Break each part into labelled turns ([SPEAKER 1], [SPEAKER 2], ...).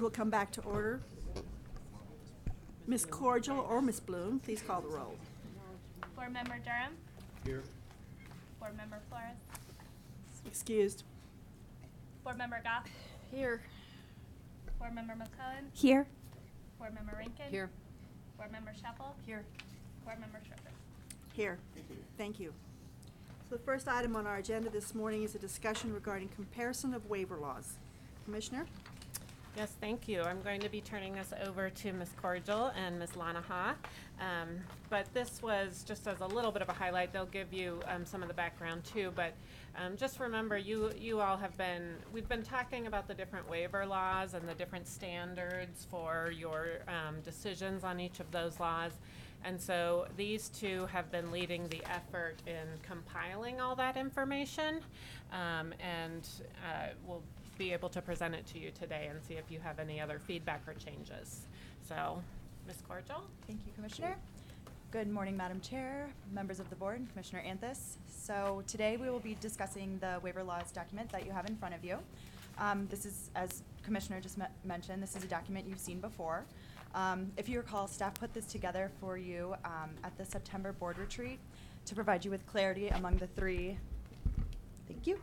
[SPEAKER 1] We'll come back to order. Ms. Cordial or Ms. Bloom, please call the roll.
[SPEAKER 2] Board Member Durham.
[SPEAKER 3] Here.
[SPEAKER 2] Board Member Flores.
[SPEAKER 1] Excused.
[SPEAKER 2] Board Member Goff.
[SPEAKER 1] Here.
[SPEAKER 2] Board Member McCullen.
[SPEAKER 4] Here.
[SPEAKER 2] Board Member Rankin.
[SPEAKER 4] Here.
[SPEAKER 2] Board Member Shuffle.
[SPEAKER 4] Here.
[SPEAKER 2] Board Member Schroeder.
[SPEAKER 1] Here. Thank you. So the first item on our agenda this morning is a discussion regarding comparison of waiver laws. Commissioner?
[SPEAKER 5] Yes, thank you. I'm going to be turning this over to Ms. Cordial and Ms. Lanaha. But this was just as a little bit of a highlight. They'll give you some of the background too. But just remember, you all we've been talking about the different waiver laws and the different standards for your decisions on each of those laws. And so these two have been leading the effort in compiling all that information, and we'll be able to present it to you today and see if you have any other feedback or changes. So, Ms. Cordial?
[SPEAKER 4] Thank you, Commissioner. Good morning, Madam Chair, members of the board, and Commissioner Anthus. So today we will be discussing the waiver laws document that you have in front of you. This is, as Commissioner just mentioned, this is a document you've seen before. If you recall, staff put this together for you at the September board retreat to provide you with clarity among the three. Thank you.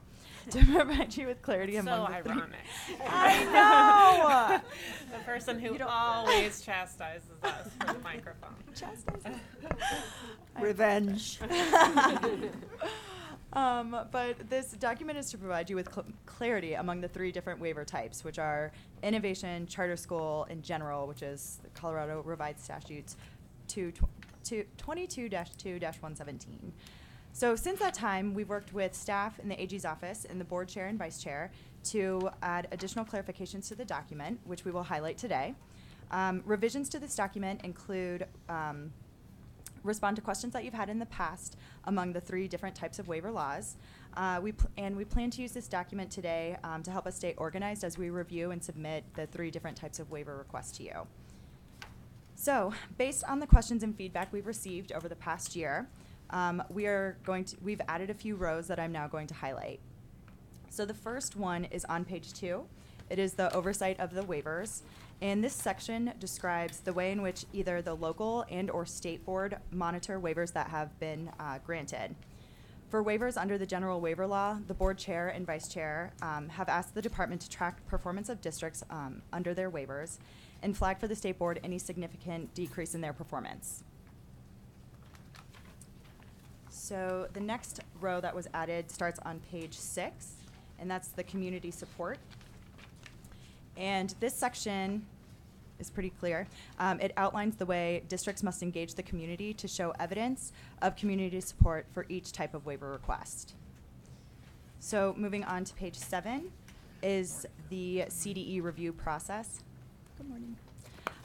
[SPEAKER 4] To provide you with clarity among the three.
[SPEAKER 5] So ironic.
[SPEAKER 4] I know!
[SPEAKER 5] The person who
[SPEAKER 4] You don't-
[SPEAKER 5] always chastises us for the microphone.
[SPEAKER 4] Chastising.
[SPEAKER 1] Revenge.
[SPEAKER 4] But this document is to provide you with clarity among the three different waiver types, which are innovation, charter school, and general, which is the Colorado Revised Statutes 22-2-117. So since that time, we've worked with staff in the AG's office and the board chair and vice chair to add additional clarifications to the document, which we will highlight today. Revisions to this document include respond to questions that you've had in the past among the three different types of waiver laws. We plan to use this document today to help us stay organized as we review and submit the three different types of waiver requests to you. So, based on the questions and feedback we've received over the past year, we've added a few rows that I'm now going to highlight. So the first one is on page 2. It is the oversight of the waivers. And this section describes the way in which either the local and or state board monitor waivers that have been granted. For waivers under the general waiver law, the board chair and vice chair have asked the department to track performance of districts under their waivers and flag for the state board any significant decrease in their performance. So the next row that was added starts on page 6, and that's the community support. And this section is pretty clear. It outlines the way districts must engage the community to show evidence of community support for each type of waiver request. So moving on to page 7 is the CDE review process. Good morning.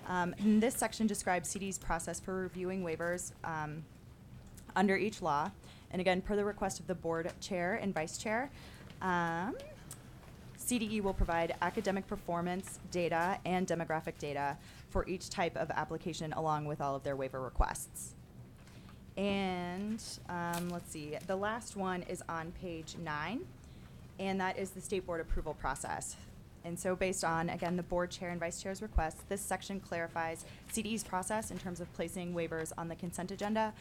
[SPEAKER 4] And this section describes CDE's process for reviewing waivers under each law. And again, per the request of the board chair and vice chair, CDE will provide academic performance data and demographic data for each type of application along with all of their waiver requests. And let's see, the last one is on page 9, and that is the state board approval process. And so based on, again, the board chair and vice chair's requests, this section clarifies CDE's process in terms of placing waivers on the consent agenda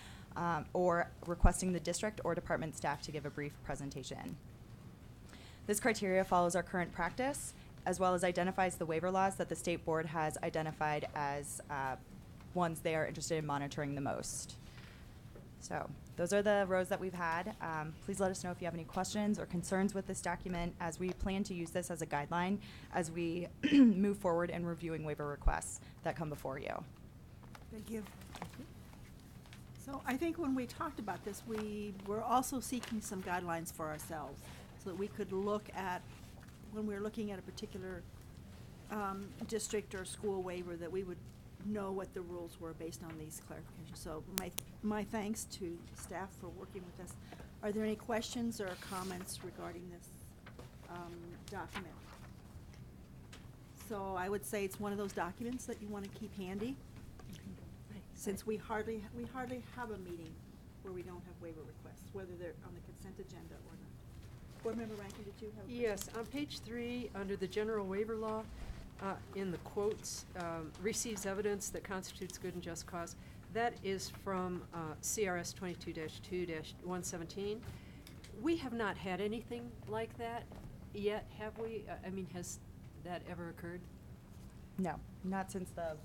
[SPEAKER 4] or requesting the district or department staff to give a brief presentation. This criteria follows our current practice, as well as identifies the waiver laws that the state board has identified as ones they are interested in monitoring the most. So those are the rows that we've had. Please let us know if you have any questions or concerns with this document, as we plan to use this as a guideline as we move forward in reviewing waiver requests that come before you.
[SPEAKER 1] Thank you. So I think when we talked about this, we were also seeking some guidelines for ourselves so that we could look at, when we were looking at a particular district or school waiver, that we would know what the rules were based on these clarifications. So my thanks to staff for working with us. Are there any questions or comments regarding this document? So I would say it's one of those documents that you want to keep handy, since we hardly have a meeting where we don't have waiver requests, whether they're on the consent agenda or not. Board Member Rankin, did you have a question?
[SPEAKER 6] Yes, on page 3, under the general waiver law,
[SPEAKER 3] in the quotes, receives evidence that constitutes good and just cause. That is from CRS 22-2-117. We have not had anything like that yet, have we? I mean, has that ever occurred?
[SPEAKER 4] No, not since the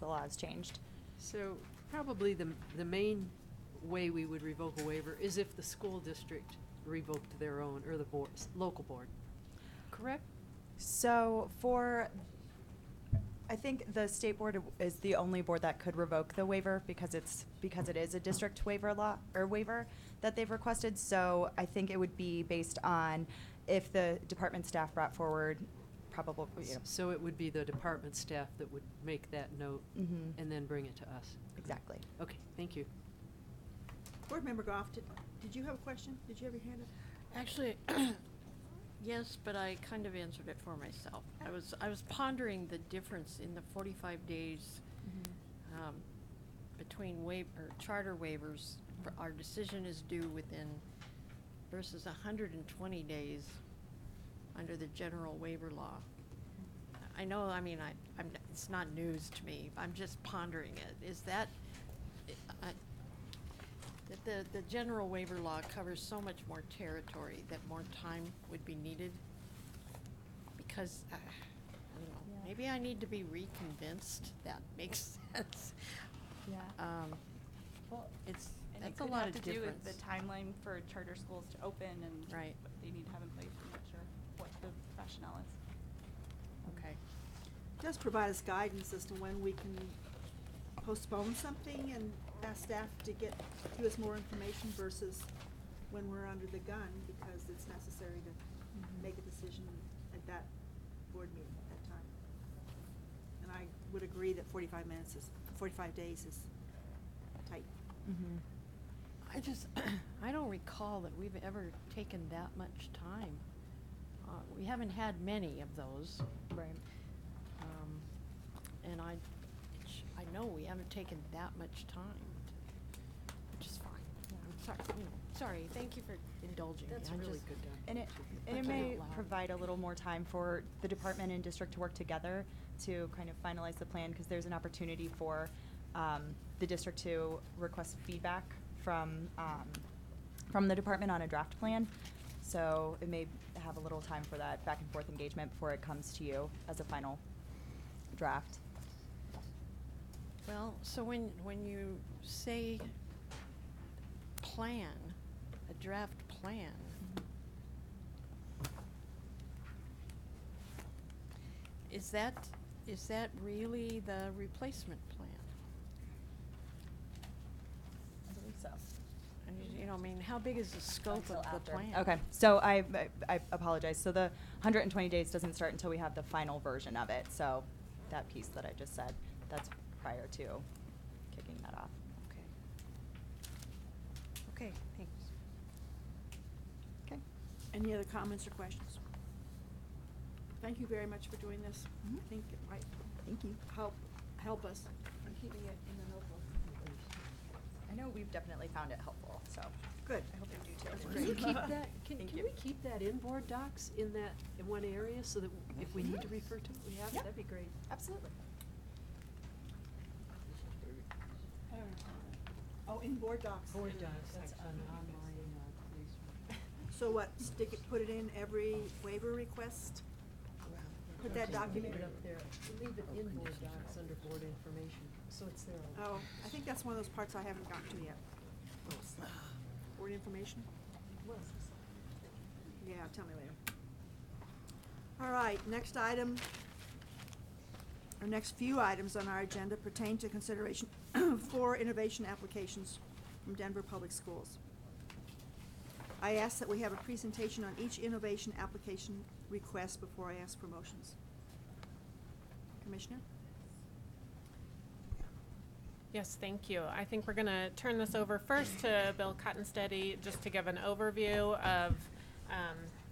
[SPEAKER 4] law has changed.
[SPEAKER 3] So probably the main way we would revoke a waiver is if the school district revoked their own, or the local board. Correct?
[SPEAKER 4] So I think the state board is the only board that could revoke the waiver because it is a district waiver that they've requested. So I think it would be based on if the department staff brought forward probable,
[SPEAKER 3] So it would be the department staff that would make that note
[SPEAKER 4] Mhm.
[SPEAKER 3] and then bring it to us.
[SPEAKER 4] Exactly.
[SPEAKER 3] Okay, thank you.
[SPEAKER 1] Board Member Goff, did you have a question? Did you have your hand up?
[SPEAKER 6] Actually, yes, but I kind of answered it for myself. I was pondering the difference in the 45 days between charter waivers. Our decision is due within versus 120 days under the general waiver law. I know. I mean, it's not news to me. I'm just pondering it. Is that that the general waiver law covers so much more territory that more time would be needed? Because, I don't know,
[SPEAKER 4] Yeah.
[SPEAKER 6] maybe I need to be reconvinced that makes sense.
[SPEAKER 4] Yeah.
[SPEAKER 7] Well,
[SPEAKER 6] It's,
[SPEAKER 7] and
[SPEAKER 6] that's
[SPEAKER 7] it
[SPEAKER 6] a
[SPEAKER 7] could
[SPEAKER 6] lot
[SPEAKER 7] have
[SPEAKER 6] of
[SPEAKER 7] to do
[SPEAKER 6] difference.
[SPEAKER 7] with the timeline for charter schools to open and
[SPEAKER 6] Right.
[SPEAKER 7] what they need to have in place. I'm not sure what the rationale is.
[SPEAKER 6] Okay.
[SPEAKER 1] It does provide us guidance as to when we can postpone something and ask staff to give us more information versus when we're under the gun because it's necessary to make a decision at that board meeting at that time. And I would agree that 45 days is tight.
[SPEAKER 4] Mm-hmm.
[SPEAKER 6] I don't recall that we've ever taken that much time. We haven't had many of those.
[SPEAKER 4] Right.
[SPEAKER 6] And I know we haven't taken that much time, which is fine. I'm sorry. Sorry. Thank you for indulging me.
[SPEAKER 3] That's
[SPEAKER 6] I
[SPEAKER 3] really
[SPEAKER 6] just-
[SPEAKER 3] good.
[SPEAKER 4] And it
[SPEAKER 6] Thinking
[SPEAKER 4] may
[SPEAKER 6] out loud.
[SPEAKER 4] provide a little more time for the department and district to work together to kind of finalize the plan, because there's an opportunity for the district to request feedback from the department on a draft plan. So it may have a little time for that back and forth engagement before it comes to you as a final draft.
[SPEAKER 6] Well, so when you say plan, a draft plan, is that really the replacement plan?
[SPEAKER 4] I believe so.
[SPEAKER 6] I mean, I mean, how big is the scope of the plan?
[SPEAKER 4] Okay, so I apologize. So the 120 days doesn't start until we have the final version of it. So that piece that I just said, that's prior to kicking that off.
[SPEAKER 6] Okay. Okay, thanks.
[SPEAKER 4] Okay.
[SPEAKER 1] Any other comments or questions? Thank you very much for doing this.
[SPEAKER 4] Mhm.
[SPEAKER 1] I think it might
[SPEAKER 4] Thank you.
[SPEAKER 1] help us in keeping it in the notebook.
[SPEAKER 4] I know we've definitely found it helpful, so
[SPEAKER 1] Good.
[SPEAKER 4] I hope you do too.
[SPEAKER 1] That's
[SPEAKER 3] Can
[SPEAKER 1] great.
[SPEAKER 3] we keep that, can
[SPEAKER 4] Thank
[SPEAKER 3] we
[SPEAKER 4] you.
[SPEAKER 3] keep that in board docs in one area so that if we need to refer to it, we have it?
[SPEAKER 4] Yeah.
[SPEAKER 3] That'd be great.
[SPEAKER 4] Absolutely.
[SPEAKER 1] Oh, in board docs.
[SPEAKER 3] Board docs.
[SPEAKER 8] That's
[SPEAKER 3] section.
[SPEAKER 8] an online placement.
[SPEAKER 1] So what, put it in every waiver request? Put that document.
[SPEAKER 3] Leave it up there, leave it in board docs under board information, so it's there. all the
[SPEAKER 1] Oh,
[SPEAKER 3] time.
[SPEAKER 1] I think that's one of those parts I haven't gotten to yet. Board information? Yeah, tell me later. All right, next item, or next few items on our agenda pertain to consideration for innovation applications from Denver Public Schools. I ask that we have a presentation on each innovation application request before I ask for motions. Commissioner?
[SPEAKER 5] Yes, thank you. I think we're going to turn this over first to Bill Cottonsteady just to give an overview of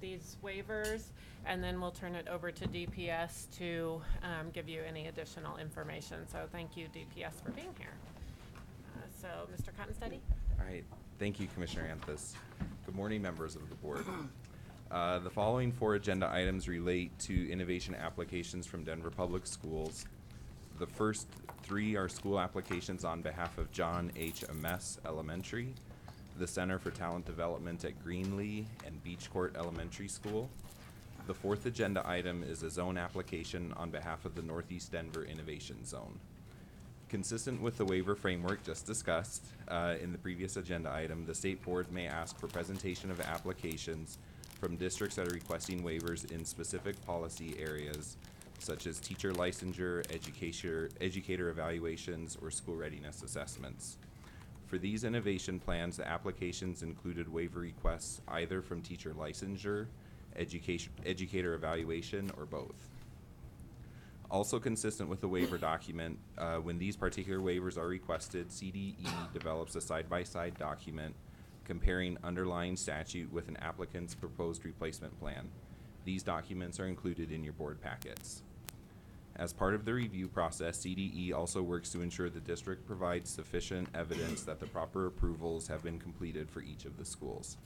[SPEAKER 5] these waivers, and then we'll turn it over to DPS to give you any additional information. So thank you, DPS, for being here. So, Mr. Cottonsteady?
[SPEAKER 9] All right. Thank you, Commissioner Anthus. Good morning, members of the board. The following 4 agenda items relate to innovation applications from Denver Public Schools. The first 3 are school applications on behalf of John H. Ames Elementary, the Center for Talent Development at Greenlee and Beechcourt Elementary School. The 4th agenda item is a zone application on behalf of the Northeast Denver Innovation Zone. Consistent with the waiver framework just discussed in the previous agenda item, the state board may ask for presentation of applications from districts that are requesting waivers in specific policy areas such as teacher licensure, educator evaluations, or school readiness assessments. For these innovation plans, the applications included waiver requests either from teacher licensure, educator evaluation, or both. Also consistent with the waiver document, when these particular waivers are requested, CDE develops a side-by-side document comparing underlying statute with an applicant's proposed replacement plan. These documents are included in your board packets. As part of the review process, CDE also works to ensure the district provides sufficient evidence that the proper approvals have been completed for each of the schools.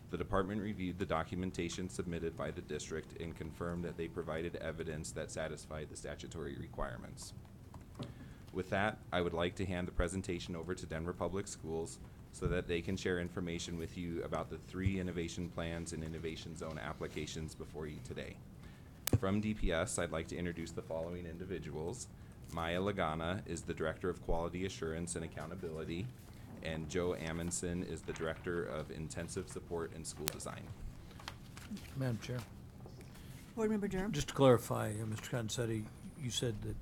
[SPEAKER 9] The department reviewed the documentation submitted by the district and confirmed that they provided evidence that satisfied the statutory requirements. With that, I would like to hand the presentation over to Denver Public Schools so that they can share information with you about the 3 innovation plans and innovation zone applications before you today. From DPS, I'd like to introduce the following individuals. Maya Lagana is the Director of Quality Assurance and Accountability, and Joe Amundson is the Director of Intensive Support and School Design.
[SPEAKER 10] Madam Chair,
[SPEAKER 1] Board Member Durham?
[SPEAKER 10] just to clarify, Mr. Concetti, you said that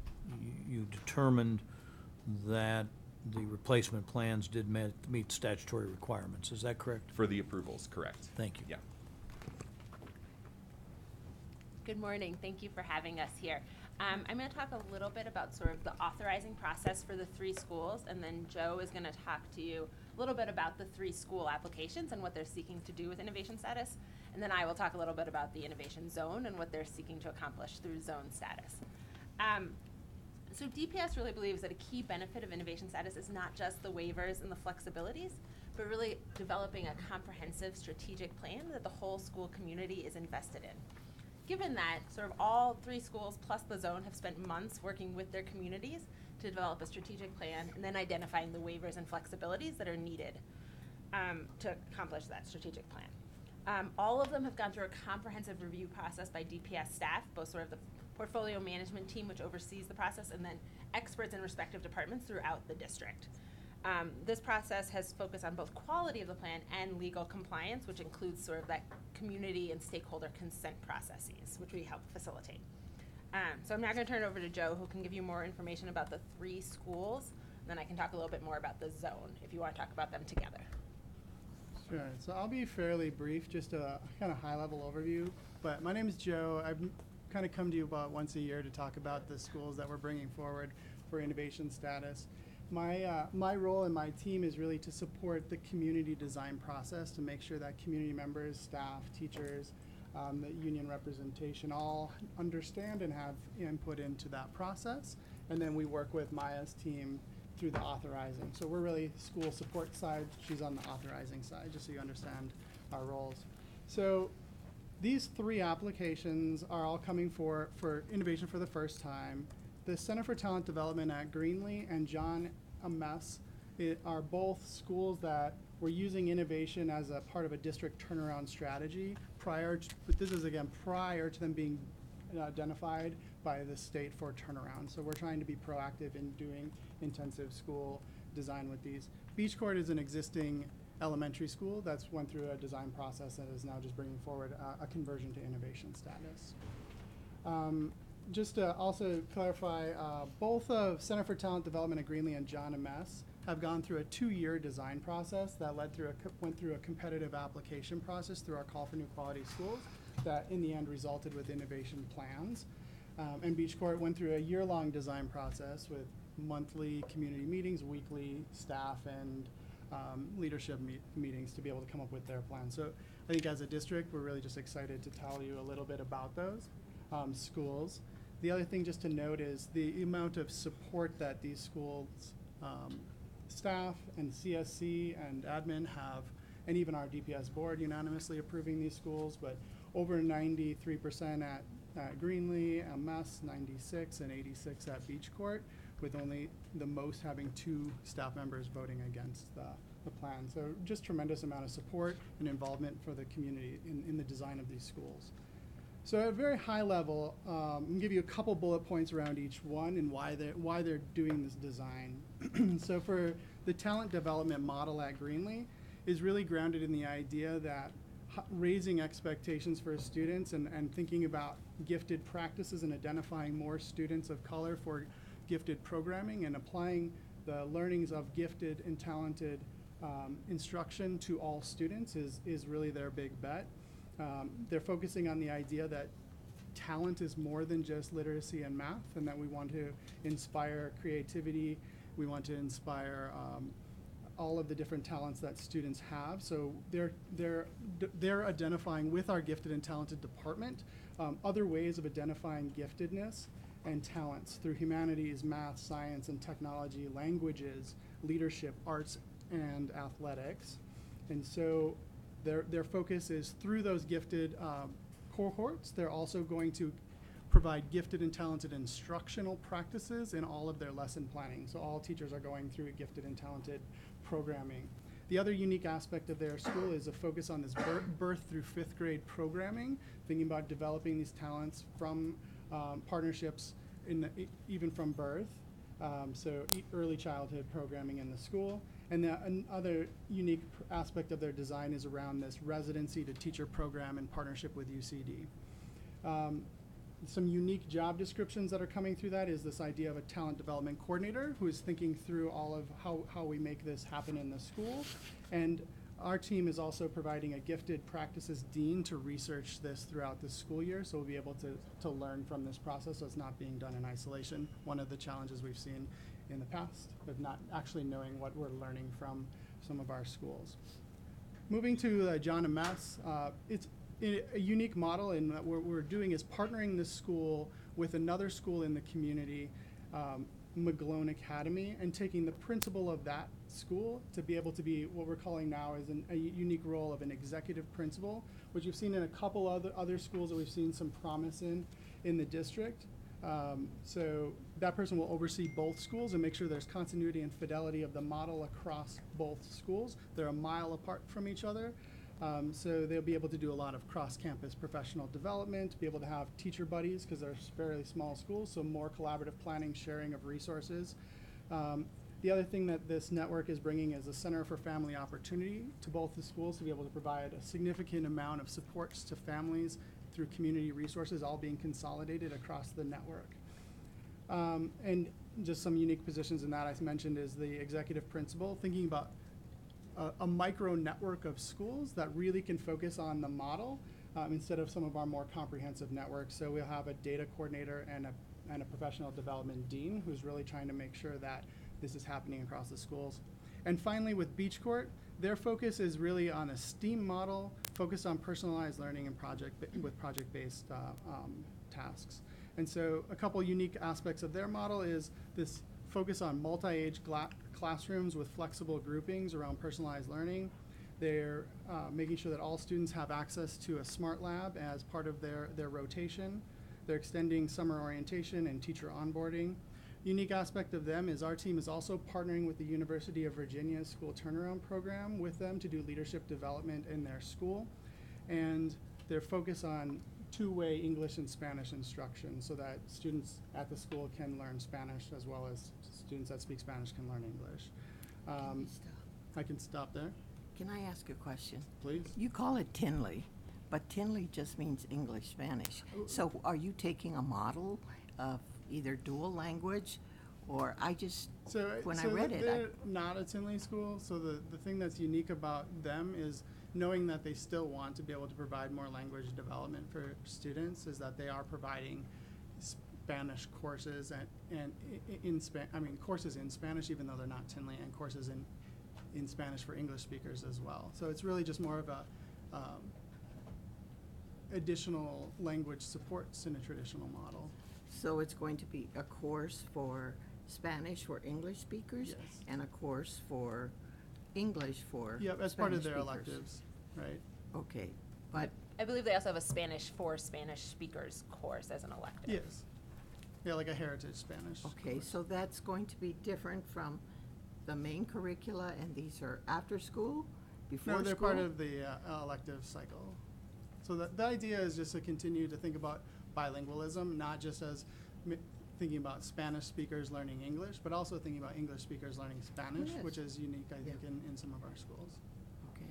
[SPEAKER 10] you determined that the replacement plans did meet statutory requirements. Is that correct?
[SPEAKER 9] For the approvals, correct.
[SPEAKER 10] Thank you.
[SPEAKER 9] Yeah.
[SPEAKER 11] Good morning. Thank you for having us here. I'm going to talk a little bit about sort of the authorizing process for the 3 schools, and then Joe is going to talk to you a little bit about the 3 school applications and what they're seeking to do with innovation status. And then I will talk a little bit about the innovation zone and what they're seeking to accomplish through zone status. So DPS really believes that a key benefit of innovation status is not just the waivers and the flexibilities, but really developing a comprehensive strategic plan that the whole school community is invested in. Given that sort of all 3 schools plus the zone have spent months working with their communities to develop a strategic plan and then identifying the waivers and flexibilities that are needed to accomplish that strategic plan. All of them have gone through a comprehensive review process by DPS staff, both sort of the portfolio management team, which oversees the process, and then experts in respective departments throughout the district. This process has focused on both quality of the plan and legal compliance, which includes sort of that community and stakeholder consent processes, which we help facilitate. So I'm now going to turn it over to Joe, who can give you more information about the 3 schools, and then I can talk a little bit more about the zone, if you want to talk about them together.
[SPEAKER 12] Sure. So I'll be fairly brief, just a kind of high-level overview. But my name is Joe. I've kind of come to you about once a year to talk about the schools that we're bringing forward for innovation status. My role and my team is really to support the community design process to make sure that community members, staff, teachers, the union representation all understand and have input into that process. And then we work with Maya's team through the authorizing. So we're really school support side, she's on the authorizing side, just so you understand our roles. So these 3 applications are all coming for innovation for the first time. The Center for Talent Development at Greenlee and John Ames are both schools that were using innovation as a part of a district turnaround strategy but this is again prior to them being identified by the state for turnaround. So we're trying to be proactive in doing intensive school design with these. Beechcourt is an existing elementary school that's went through a design process that is now just bringing forward a conversion to innovation status. Just to also clarify, both of Center for Talent Development at Greenlee and John Ames have gone through a 2-year design process that went through a competitive application process through our Call for New Quality Schools that in the end resulted with innovation plans. And Beechcourt went through a year-long design process with monthly community meetings, weekly staff and leadership meetings to be able to come up with their plan. So I think as a district, we're really just excited to tell you a little bit about those schools. The other thing just to note is the amount of support that these schools, staff and CSC and admin have, and even our DPS board unanimously approving these schools, but over 93% at Greenlee, MS 96, and 86 at Beach Court, with only the most having 2 staff members voting against the plan. So just tremendous amount of support and involvement for the community in the design of these schools. So at a very high level, I'm gonna give you a couple bullet points around each one and why they're doing this design. So for the talent development model at Greenlee is really grounded in the idea that raising expectations for students and thinking about gifted practices and identifying more students of color for gifted programming and applying the learnings of gifted and talented instruction to all students is really their big bet. They're focusing on the idea that talent is more than just literacy and math, and that we want to inspire creativity. We want to inspire all of the different talents that students have. So they're identifying with our gifted and talented department other ways of identifying giftedness and talents through humanities, math, science, and technology, languages, leadership, arts, and athletics. And so their focus is through those gifted cohorts. They're also going to provide gifted and talented instructional practices in all of their lesson planning. So all teachers are going through gifted and talented programming. The other unique aspect of their school is a focus on this birth through 5th grade programming, thinking about developing these talents from partnerships even from birth. So early childhood programming in the school. And another unique aspect of their design is around this residency to teacher program in partnership with UCD. Some unique job descriptions that are coming through that is this idea of a talent development coordinator who is thinking through all of how we make this happen in the school. And our team is also providing a gifted practices dean to research this throughout the school year, so we'll be able to learn from this process so it's not being done in isolation. One of the challenges we've seen in the past of not actually knowing what we're learning from some of our schools. Moving to John and Mess, it's a unique model in that what we're doing is partnering this school with another school in the community, McGlone Academy, and taking the principal of that school to be able to be what we're calling now is a unique role of an executive principal, which you've seen in a couple other schools that we've seen some promise in the district. So that person will oversee both schools and make sure there's continuity and fidelity of the model across both schools. They're a mile apart from each other. So they'll be able to do a lot of cross-campus professional development, be able to have teacher buddies because they're fairly small schools, so more collaborative planning, sharing of resources. The other thing that this network is bringing is a Center for Family Opportunity to both the schools to be able to provide a significant amount of supports to families through community resources, all being consolidated across the network. And just some unique positions in that I mentioned is the executive principal, thinking about a micro network of schools that really can focus on the model instead of some of our more comprehensive networks. So we'll have a data coordinator and a professional development dean who's really trying to make sure that this is happening across the schools. And finally, with Beach Court, their focus is really on a STEAM model focused on personalized learning and project-based tasks. And so a couple unique aspects of their model is this focus on multi-age classrooms with flexible groupings around personalized learning. They're making sure that all students have access to a smart lab as part of their rotation. They're extending summer orientation and teacher onboarding. Unique aspect of them is our team is also partnering with the University of Virginia's School Turnaround Program with them to do leadership development in their school. And their focus on two-way English and Spanish instruction so that students at the school can learn Spanish as well as students that speak Spanish can learn English. I can stop there.
[SPEAKER 13] Can I ask a question?
[SPEAKER 12] Please.
[SPEAKER 13] You call it Tinley, but Tinley just means English, Spanish. So are you taking a model of either dual language or I read it.
[SPEAKER 12] They're not a Tinley school, so the thing that's unique about them is knowing that they still want to be able to provide more language development for students is that they are providing Spanish courses courses in Spanish even though they're not Tinley, and courses in Spanish for English speakers as well. So it's really just more of a additional language supports in a traditional model.
[SPEAKER 13] So it's going to be a course for Spanish for English speakers,
[SPEAKER 12] Yes.
[SPEAKER 13] and a course for English for
[SPEAKER 12] Yep, as part of
[SPEAKER 13] Spanish
[SPEAKER 12] their
[SPEAKER 13] speakers.
[SPEAKER 12] electives, right?
[SPEAKER 13] Okay, but
[SPEAKER 11] I believe they also have a Spanish for Spanish speakers course as an elective.
[SPEAKER 12] Yes. Yeah, like a heritage Spanish.
[SPEAKER 13] Okay, so that's going to be different from the main curricula, and these are after school, before
[SPEAKER 12] No,
[SPEAKER 13] school?
[SPEAKER 12] they're part of the elective cycle. So the idea is just to continue to think about bilingualism, not just as thinking about Spanish speakers learning English, but also thinking about English speakers learning Spanish,
[SPEAKER 13] Yes.
[SPEAKER 12] which is unique, I think,
[SPEAKER 13] Yeah.
[SPEAKER 12] in some of our schools.
[SPEAKER 13] Okay,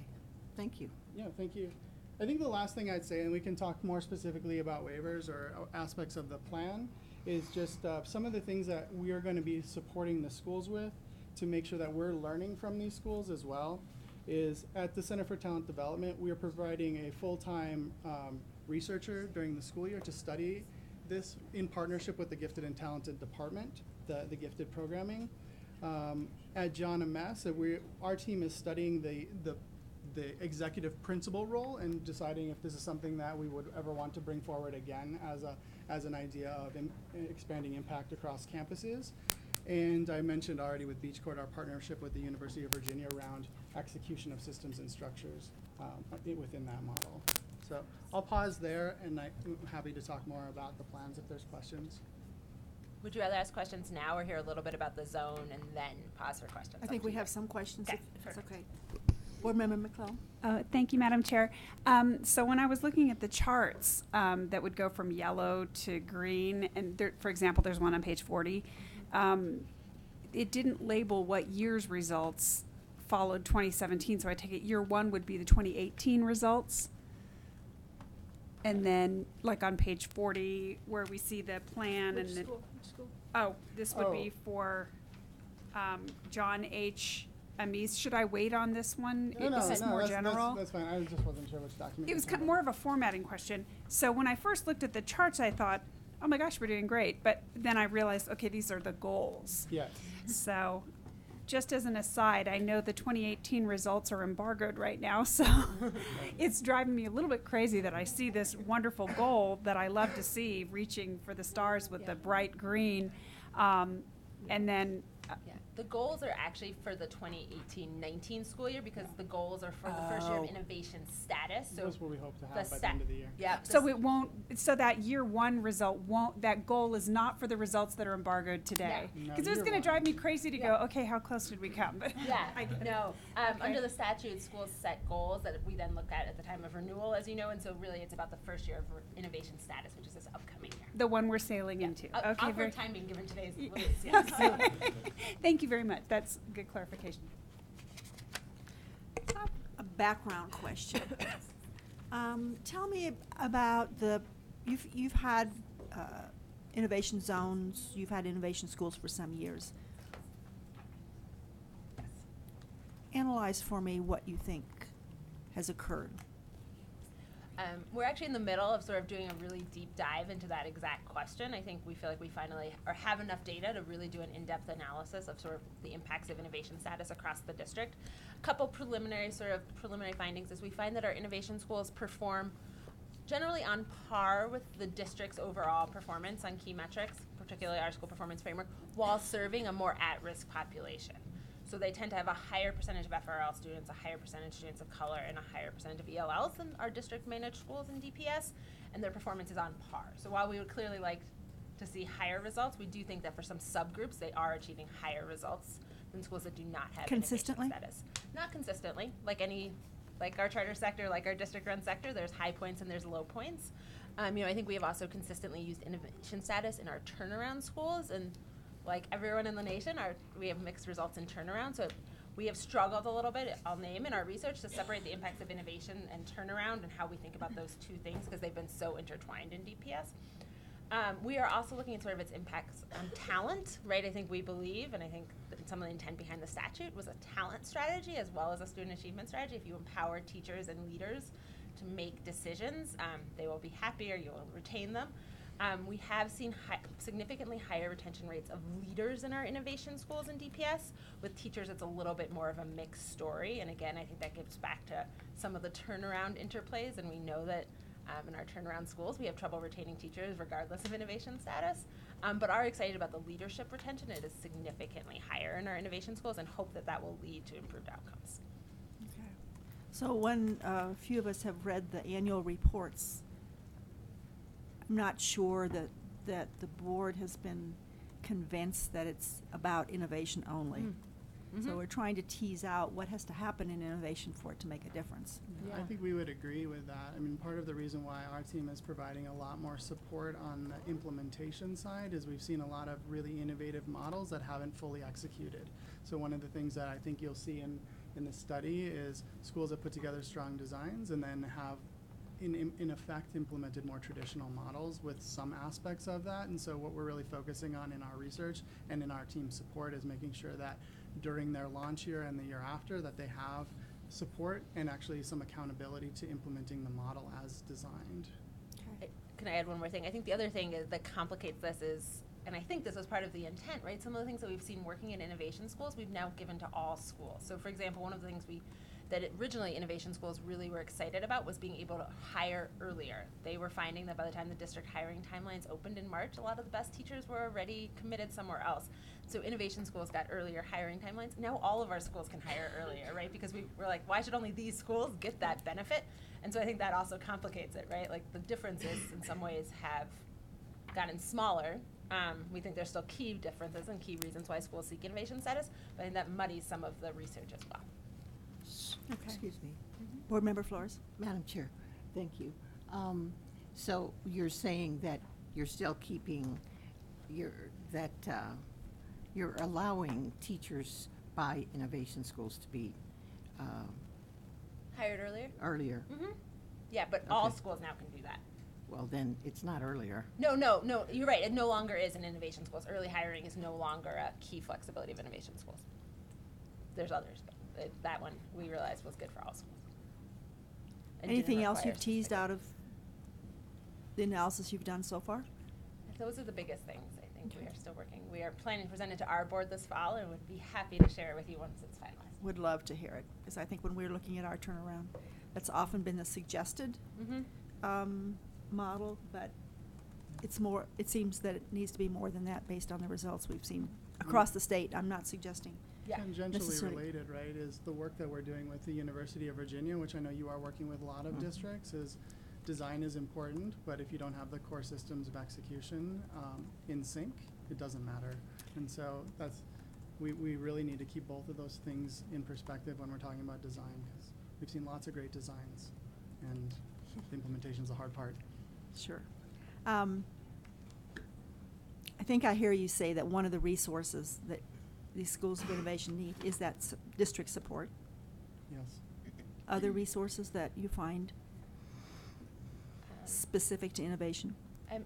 [SPEAKER 13] thank you.
[SPEAKER 12] Yeah, thank you. I think the last thing I'd say, and we can talk more specifically about waivers or aspects of the plan, is just some of the things that we are going to be supporting the schools with to make sure that we're learning from these schools as well, is at the Center for Talent Development, we are providing a full-time researcher during the school year to study this in partnership with the Gifted and Talented Department, the Gifted Programming. At John M. S., our team is studying the executive principal role and deciding if this is something that we would ever want to bring forward again as an idea of expanding impact across campuses. And I mentioned already with Beach Court our partnership with the University of Virginia around execution of systems and structures within that model. So I'll pause there, and I'm happy to talk more about the plans if there's questions.
[SPEAKER 11] Would you rather ask questions now or hear a little bit about the zone and then pause for questions?
[SPEAKER 1] I think we have some questions,
[SPEAKER 11] Okay,
[SPEAKER 1] if it's
[SPEAKER 11] perfect.
[SPEAKER 1] okay. Board Member McClellan.
[SPEAKER 7] Thank you, Madam Chair. So when I was looking at the charts that would go from yellow to green, and there, for example, there's one on page 40, it didn't label what year's results followed 2017, so I take it year one would be the 2018 results. And then, like on page 40, where we see the plan and then, oh, this would be for John H. Amis. Should I wait on this one? Is this more general?
[SPEAKER 12] That's fine. I just wasn't sure which document.
[SPEAKER 7] It was
[SPEAKER 12] you're
[SPEAKER 7] kind of
[SPEAKER 12] talking
[SPEAKER 7] more of a formatting question. So when I first looked at the charts, I thought, oh my gosh, we're doing great. But then I realized, okay, these are the goals.
[SPEAKER 12] about. Yes.
[SPEAKER 7] So just as an aside, I know the 2018 results are embargoed right now, so it's driving me a little bit crazy that I see this wonderful goal that I love to see reaching for the stars with the bright green. And then
[SPEAKER 11] Yeah, the goals are actually for the 2018-19 school year because the goals are for the first year of
[SPEAKER 1] Oh.
[SPEAKER 11] innovation status. So
[SPEAKER 12] That's what we hope to
[SPEAKER 11] the
[SPEAKER 12] have by the
[SPEAKER 11] sta-
[SPEAKER 12] end of the year.
[SPEAKER 11] Yeah.
[SPEAKER 7] so it won't, so that year one result won't, that goal is not for the results that are embargoed today.
[SPEAKER 12] No. No,
[SPEAKER 7] Because it's
[SPEAKER 12] year
[SPEAKER 7] gonna
[SPEAKER 12] one.
[SPEAKER 7] drive me crazy to go, okay, how close did we come? But
[SPEAKER 11] Yeah,
[SPEAKER 7] I get it.
[SPEAKER 11] no.
[SPEAKER 7] Okay.
[SPEAKER 11] Under the statute, schools set goals that we then look at the time of renewal, as you know, and so really it's about the first year of innovation status, which is this upcoming year.
[SPEAKER 7] The one we're sailing into. Okay,
[SPEAKER 11] Awkward
[SPEAKER 7] very.
[SPEAKER 11] timing given today's release, yes.
[SPEAKER 7] Okay. Thank you very much. That's good clarification.
[SPEAKER 1] A background question. Tell me about you've had innovation zones, you've had innovation schools for some years. Analyze for me what you think has occurred.
[SPEAKER 11] We're actually in the middle of sort of doing a really deep dive into that exact question. I think we feel like we finally have enough data to really do an in-depth analysis of sort of the impacts of innovation status across the district. A couple preliminary findings is we find that our innovation schools perform generally on par with the district's overall performance on key metrics, particularly our school performance framework, while serving a more at-risk population. So they tend to have a higher percentage of FRL students, a higher percentage of students of color, and a higher percentage of ELLs than our district-managed schools in DPS, and their performance is on par. So while we would clearly like to see higher results, we do think that for some subgroups, they are achieving higher results than schools that do not have
[SPEAKER 1] Consistently?
[SPEAKER 11] innovation status. Not consistently, like our charter sector, like our district-run sector, there's high points and there's low points. I think we have also consistently used innovation status in our turnaround schools, and like everyone in the nation, we have mixed results in turnaround. So we have struggled a little bit, I'll name, in our research to separate the impacts of innovation and turnaround and how we think about those two things because they've been so intertwined in DPS. We are also looking at sort of its impacts on talent, right? I think we believe, and I think that some of the intent behind the statute was a talent strategy as well as a student achievement strategy. If you empower teachers and leaders to make decisions, they will be happier, you will retain them. We have seen significantly higher retention rates of leaders in our innovation schools in DPS. With teachers, it's a little bit more of a mixed story. And again, I think that gets back to some of the turnaround interplays. And we know that in our turnaround schools, we have trouble retaining teachers regardless of innovation status. But are excited about the leadership retention. It is significantly higher in our innovation schools and hope that that will lead to improved outcomes.
[SPEAKER 1] Okay. So when a few of us have read the annual reports, I'm not sure that the board has been convinced that it's about innovation only. So we're trying to tease out what has to happen in innovation for it to make a difference.
[SPEAKER 12] I think we would agree with that. I mean, part of the reason why our team is providing a lot more support on the implementation side is we've seen a lot of really innovative models that haven't fully executed. So one of the things that I think you'll see in the study is schools that put together strong designs and then have in effect implemented more traditional models with some aspects of that. And so what we're really focusing on in our research and in our team support is making sure that during their launch year and the year after that they have support and actually some accountability to implementing the model as designed.
[SPEAKER 11] Can I add one more thing? I think the other thing that complicates this is, and I think this was part of the intent, right? Some of the things that we've seen working in innovation schools, we've now given to all schools. So for example, one of the things that originally innovation schools really were excited about was being able to hire earlier. They were finding that by the time the district hiring timelines opened in March, a lot of the best teachers were already committed somewhere else. So innovation schools got earlier hiring timelines. Now all of our schools can hire earlier, right? Because we're like, why should only these schools get that benefit? And so I think that also complicates it, right? Like the differences in some ways have gotten smaller. We think there's still key differences and key reasons why schools seek innovation status, but I think that muddies some of the research as well.
[SPEAKER 1] Okay.
[SPEAKER 13] Excuse me.
[SPEAKER 1] Board Member Flores?
[SPEAKER 13] Madam Chair, thank you. So you're saying that you're still keeping you're allowing teachers by innovation schools to be
[SPEAKER 11] Hired earlier?
[SPEAKER 13] earlier.
[SPEAKER 11] Yeah, but all
[SPEAKER 13] Okay.
[SPEAKER 11] schools now can do that.
[SPEAKER 13] Well, then it's not earlier.
[SPEAKER 11] No, you're right. It no longer is in innovation schools. Early hiring is no longer a key flexibility of innovation schools. There's others, but that one we realized was good for all schools. And didn't
[SPEAKER 1] Anything else
[SPEAKER 11] require
[SPEAKER 1] you've teased
[SPEAKER 11] specific-
[SPEAKER 1] out of the analysis you've done so far?
[SPEAKER 11] Those are the biggest things, I think. We are still working. We are planning to present it to our board this fall and would be happy to share it with you once it's finalized.
[SPEAKER 1] Would love to hear it, because I think when we're looking at our turnaround, that's often been the suggested model, but it seems that it needs to be more than that based on the results we've seen across the state. I'm not suggesting.
[SPEAKER 11] Yeah.
[SPEAKER 12] Tangentially
[SPEAKER 1] necessarily.
[SPEAKER 12] related, right, is the work that we're doing with the University of Virginia, which I know you are working with a lot of districts, is design is important, but if you don't have the core systems of execution in sync, it doesn't matter. And so we really need to keep both of those things in perspective when we're talking about design, because we've seen lots of great designs, and the implementation is the hard part.
[SPEAKER 1] Sure. I think I hear you say that one of the resources that these schools of innovation need is that district support.
[SPEAKER 12] Yes.
[SPEAKER 1] Other resources that you find specific to innovation?
[SPEAKER 11] I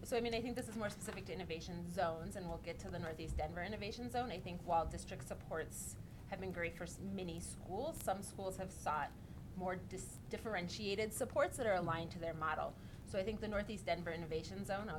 [SPEAKER 11] think this is more specific to innovation zones, and we'll get to the Northeast Denver Innovation Zone. I think while district supports have been great for many schools, some schools have sought more differentiated supports that are aligned to their model. So I think the Northeast Denver Innovation Zone,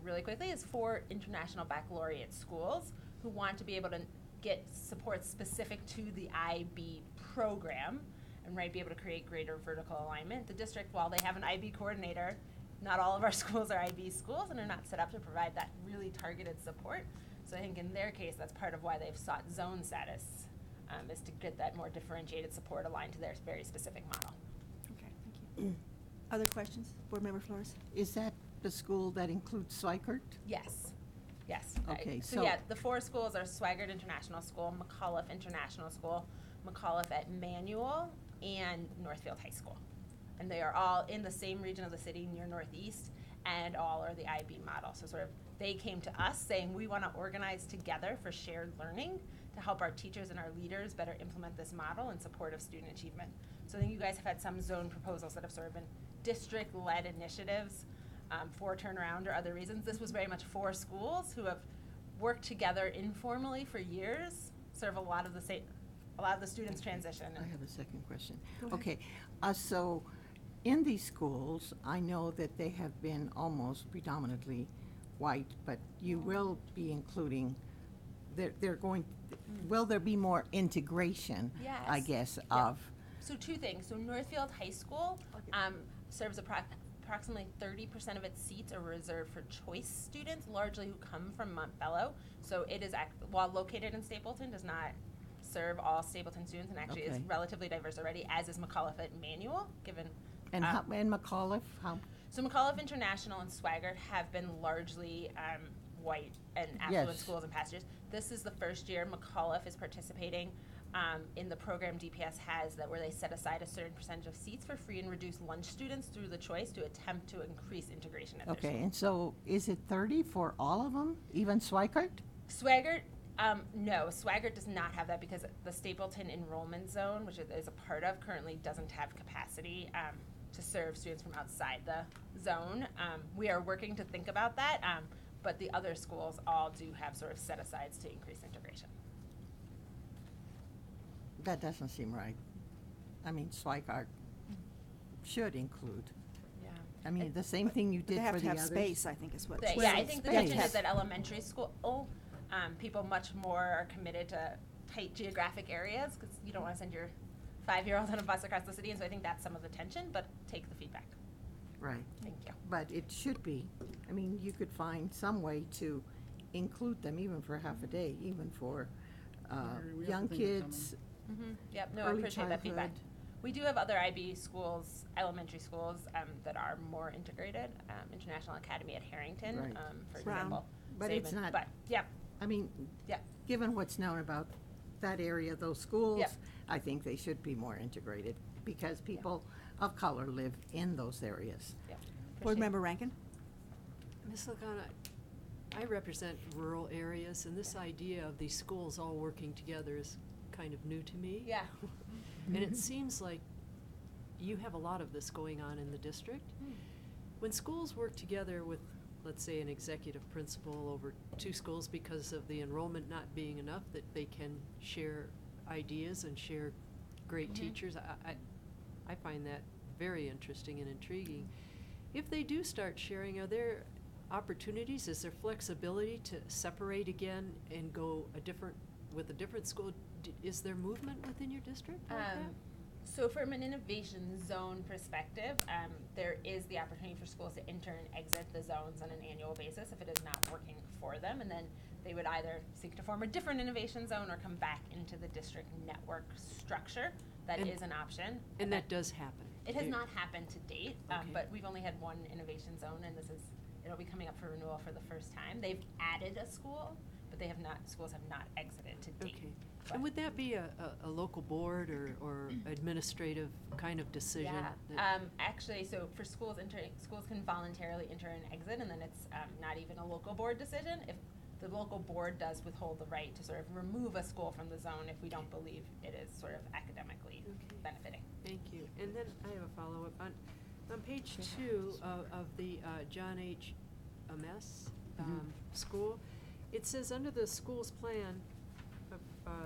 [SPEAKER 11] really quickly, is for international baccalaureate schools who want to be able to get support specific to the IB program and be able to create greater vertical alignment. The district, while they have an IB coordinator, not all of our schools are IB schools and are not set up to provide that really targeted support. So I think in their case, that's part of why they've sought zone status, is to get that more differentiated support aligned to their very specific model.
[SPEAKER 1] Okay, thank you. Other questions? Board Member Flores?
[SPEAKER 13] Is that the school that includes Swikert?
[SPEAKER 11] Yes.
[SPEAKER 13] Okay,
[SPEAKER 11] So yeah, the 4 schools are Swigert International School, McAuliffe International School, McAuliffe at Manual, and Northfield High School. And they are all in the same region of the city near Northeast, and all are the IB model. So they came to us saying, we want to organize together for shared learning to help our teachers and our leaders better implement this model in support of student achievement. So I think you guys have had some zone proposals that have been district-led initiatives for turnaround or other reasons. This was very much 4 schools who have worked together informally for years, serve a lot of the students transition.
[SPEAKER 13] I have a second question.
[SPEAKER 1] Go ahead.
[SPEAKER 13] Okay, so in these schools, I know that they have been almost predominantly white, but you will be including, will there be more integration, I
[SPEAKER 11] Yes.
[SPEAKER 13] guess,
[SPEAKER 11] Yeah.
[SPEAKER 13] of?
[SPEAKER 11] So 2 things. So Northfield High School serves approximately 30% of its seats are reserved for choice students, largely who come from Montbello. So it is, while located in Stapleton, does not serve all Stapleton students and actually is
[SPEAKER 13] Okay.
[SPEAKER 11] relatively diverse already, as is McAuliffe at Manual, given.
[SPEAKER 13] And how, and McAuliffe, how,
[SPEAKER 11] So McAuliffe International and Swaggart have been largely white and affluent
[SPEAKER 13] Yes.
[SPEAKER 11] schools in past years. This is the first year McAuliffe is participating in the program DPS has that where they set aside a certain percentage of seats for free and reduced lunch students through the choice to attempt to increase integration at their
[SPEAKER 13] okay,
[SPEAKER 11] school.
[SPEAKER 13] and so is it 30 for all of them, even Swikert?
[SPEAKER 11] Swaggart, no, Swaggart does not have that because the Stapleton enrollment zone, which it is a part of, currently doesn't have capacity to serve students from outside the zone. We are working to think about that, but the other schools all do have sort of set-asides to increase integration.
[SPEAKER 13] That doesn't seem right. I mean, Swikart should include.
[SPEAKER 11] Yeah.
[SPEAKER 13] I mean, the same thing you
[SPEAKER 1] They
[SPEAKER 13] did
[SPEAKER 1] have
[SPEAKER 13] for
[SPEAKER 1] to
[SPEAKER 13] the
[SPEAKER 1] have
[SPEAKER 13] others.
[SPEAKER 1] space, I think is what.
[SPEAKER 11] Yeah, I think the
[SPEAKER 13] space.
[SPEAKER 11] tension is that elementary school, people much more are committed to tight geographic areas because you don't want to send your 5-year-old on a bus across the city, and so I think that's some of the tension, but take the feedback.
[SPEAKER 13] Right.
[SPEAKER 11] Thank you.
[SPEAKER 13] But it should be. I mean, you could find some way to include them even for half a day, even for
[SPEAKER 12] We have
[SPEAKER 13] young
[SPEAKER 12] to think of
[SPEAKER 13] kids.
[SPEAKER 11] Yep, no, I
[SPEAKER 13] Early
[SPEAKER 11] appreciate that feedback.
[SPEAKER 13] childhood.
[SPEAKER 11] We do have other IB schools, elementary schools, that are more integrated. International Academy at Harrington,
[SPEAKER 13] Right.
[SPEAKER 11] for
[SPEAKER 1] Brown.
[SPEAKER 11] example.
[SPEAKER 13] But it's
[SPEAKER 11] Saban.
[SPEAKER 13] not-
[SPEAKER 11] But, yep,
[SPEAKER 13] I mean,
[SPEAKER 11] yep.
[SPEAKER 13] given what's known about that area, those schools,
[SPEAKER 11] Yep.
[SPEAKER 13] I think they should be more integrated because people of color live in those areas.
[SPEAKER 11] Yep.
[SPEAKER 1] Board
[SPEAKER 11] Appreciate it.
[SPEAKER 1] Member Rankin?
[SPEAKER 3] Ms. Lagana, I represent rural areas, and this idea of these schools all working together is kind of new to me.
[SPEAKER 11] Yeah.
[SPEAKER 3] And it seems like you have a lot of this going on in the district. When schools work together with, let's say, an executive principal over 2 schools because of the enrollment not being enough, that they can share ideas and share great teachers, I find that very interesting and intriguing. If they do start sharing, are there opportunities, is there flexibility to separate again and go with a different school? Is there movement within your district like that?
[SPEAKER 11] So from an innovation zone perspective, there is the opportunity for schools to enter and exit the zones on an annual basis if it is not working for them. And then they would either seek to form a different innovation zone or come back into the district network structure. That is an option.
[SPEAKER 3] And that does happen?
[SPEAKER 11] It has not happened to date,
[SPEAKER 3] Okay.
[SPEAKER 11] but we've only had one innovation zone, and it'll be coming up for renewal for the first time. They've added a school, but schools have not exited to date.
[SPEAKER 3] Okay.
[SPEAKER 11] But-
[SPEAKER 3] And would that be a local board or administrative kind of decision?
[SPEAKER 11] Yeah,
[SPEAKER 3] that-
[SPEAKER 11] actually, so for schools schools can voluntarily enter and exit, and then it's not even a local board decision. If the local board does withhold the right to sort of remove a school from the zone if we don't believe it is sort of academically
[SPEAKER 3] Okay.
[SPEAKER 11] benefiting.
[SPEAKER 3] Thank you. And then I have a follow-up. On page 2 of the John H. Ames school, it says under the school's plan of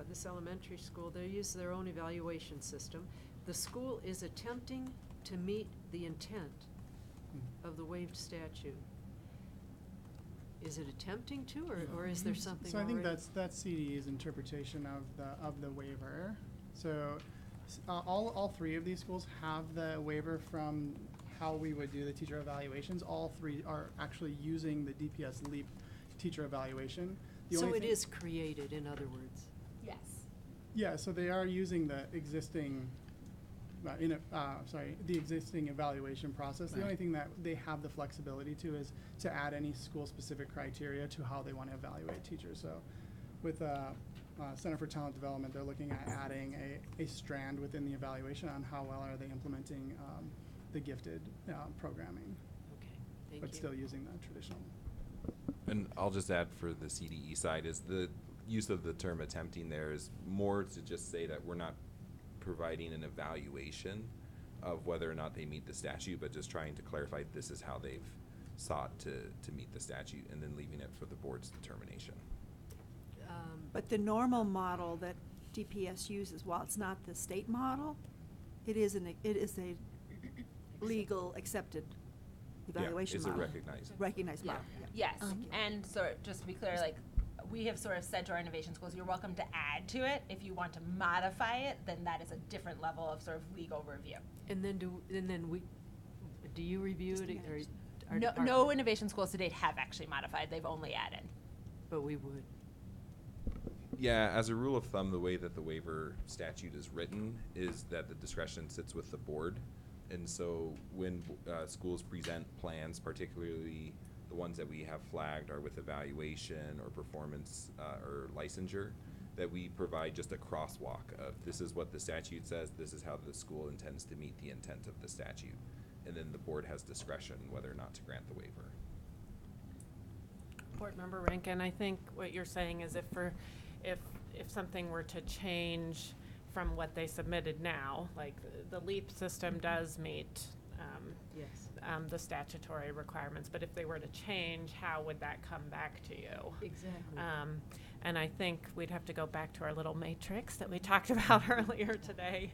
[SPEAKER 3] this elementary school, they use their own evaluation system. The school is attempting to meet the intent of the waived statute. Is it attempting to, or is there something
[SPEAKER 12] So I think
[SPEAKER 3] already?
[SPEAKER 12] that's CDE's interpretation of the waiver. So all 3 of these schools have the waiver from how we would do the teacher evaluations. All 3 are actually using the DPS LEAP teacher evaluation. The
[SPEAKER 3] So
[SPEAKER 12] only
[SPEAKER 3] it
[SPEAKER 12] thing-
[SPEAKER 3] is created, in other words?
[SPEAKER 11] Yes.
[SPEAKER 12] Yeah, so they are using the existing, the existing evaluation process. The
[SPEAKER 3] Right.
[SPEAKER 12] only thing that they have the flexibility to is to add any school-specific criteria to how they want to evaluate teachers. So with Center for Talent Development, they're looking at adding a strand within the evaluation on how well are they implementing the gifted programming,
[SPEAKER 3] Okay, thank you.
[SPEAKER 12] but still using the traditional.
[SPEAKER 9] And I'll just add for the CDE side is the use of the term attempting there is more to just say that we're not providing an evaluation of whether or not they meet the statute, but just trying to clarify this is how they've sought to meet the statute and then leaving it for the board's determination.
[SPEAKER 1] But the normal model that DPS uses, while it's not the state model, it is a legal accepted evaluation
[SPEAKER 9] it's a
[SPEAKER 1] model.
[SPEAKER 9] recognized.
[SPEAKER 1] Recognized
[SPEAKER 11] Yeah.
[SPEAKER 1] model, yeah.
[SPEAKER 11] Yes, and so just to be clear, like, we have sort of said to our innovation schools, you're welcome to add to it. If you want to modify it, then that is a different level of sort of legal review.
[SPEAKER 3] And then do you review it, or our
[SPEAKER 11] No
[SPEAKER 3] department?
[SPEAKER 11] innovation schools to date have actually modified, they've only added.
[SPEAKER 3] But we would.
[SPEAKER 9] Yeah, as a rule of thumb, the way that the waiver statute is written is that the discretion sits with the board. And so when schools present plans, particularly the ones that we have flagged are with evaluation or performance or licensure, that we provide just a crosswalk of this is what the statute says, this is how the school intends to meet the intent of the statute. And then the board has discretion whether or not to grant the waiver.
[SPEAKER 5] Board Member Rankin, I think what you're saying is if something were to change from what they submitted now, like the LEAP system does meet
[SPEAKER 3] Yes.
[SPEAKER 5] the statutory requirements, but if they were to change, how would that come back to you?
[SPEAKER 3] Exactly.
[SPEAKER 5] And I think we'd have to go back to our little matrix that we talked about earlier today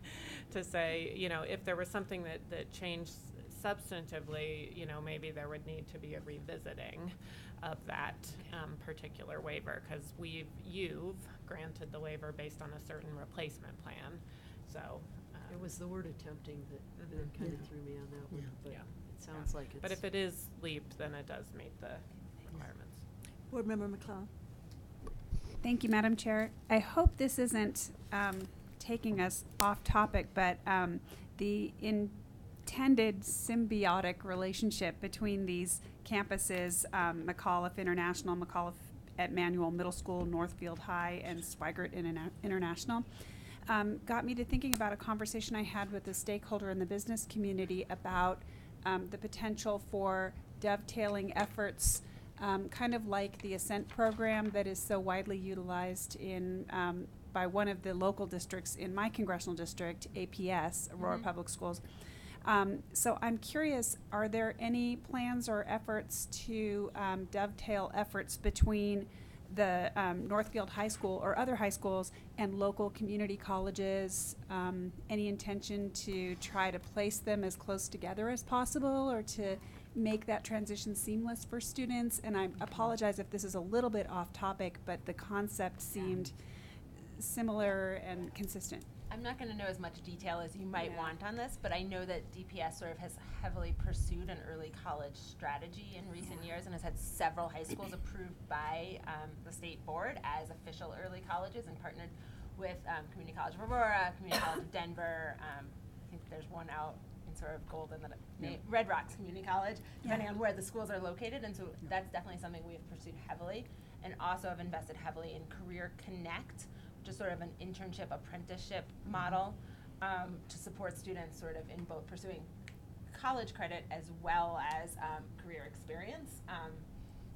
[SPEAKER 5] to say, you know, if there was something that changed substantively, you know, maybe there would need to be a revisiting of that particular waiver, because you've granted the waiver based on a certain replacement plan. So
[SPEAKER 3] It was the word attempting that kind of threw me on that one, but
[SPEAKER 5] Yeah.
[SPEAKER 3] it sounds like it's.
[SPEAKER 5] But if it is LEAP, then it does meet the requirements.
[SPEAKER 1] Board Member McClellan.
[SPEAKER 7] Thank you, Madam Chair. I hope this isn't taking us off topic, but the intended symbiotic relationship between these campuses, McAuliffe International, McAuliffe at Manual Middle School, Northfield High, and Swigert International, got me to thinking about a conversation I had with a stakeholder in the business community about the potential for dovetailing efforts, kind of like the Ascent program that is so widely utilized in by one of the local districts in my congressional district, APS, Aurora Public Schools. So I'm curious, are there any plans or efforts to dovetail efforts between the Northfield High School or other high schools and local community colleges? Any intention to try to place them as close together as possible, or to make that transition seamless for students? And I apologize if this is a little bit off topic, but the concept seemed similar and consistent.
[SPEAKER 11] I'm not going to know as much detail as you might
[SPEAKER 7] Yeah.
[SPEAKER 11] want on this, but I know that DPS sort of has heavily pursued an early college strategy in recent years and has had several high schools approved by the state board as official early colleges, and partnered with Community College of Aurora, Community College of Denver. I think there's one out in sort of Golden, Red Rocks Community College, depending on where the schools are located. And so that's definitely something we have pursued heavily, and also have invested heavily in Career Connect, which is sort of an internship apprenticeship model to support students sort of in both pursuing college credit as well as career experience.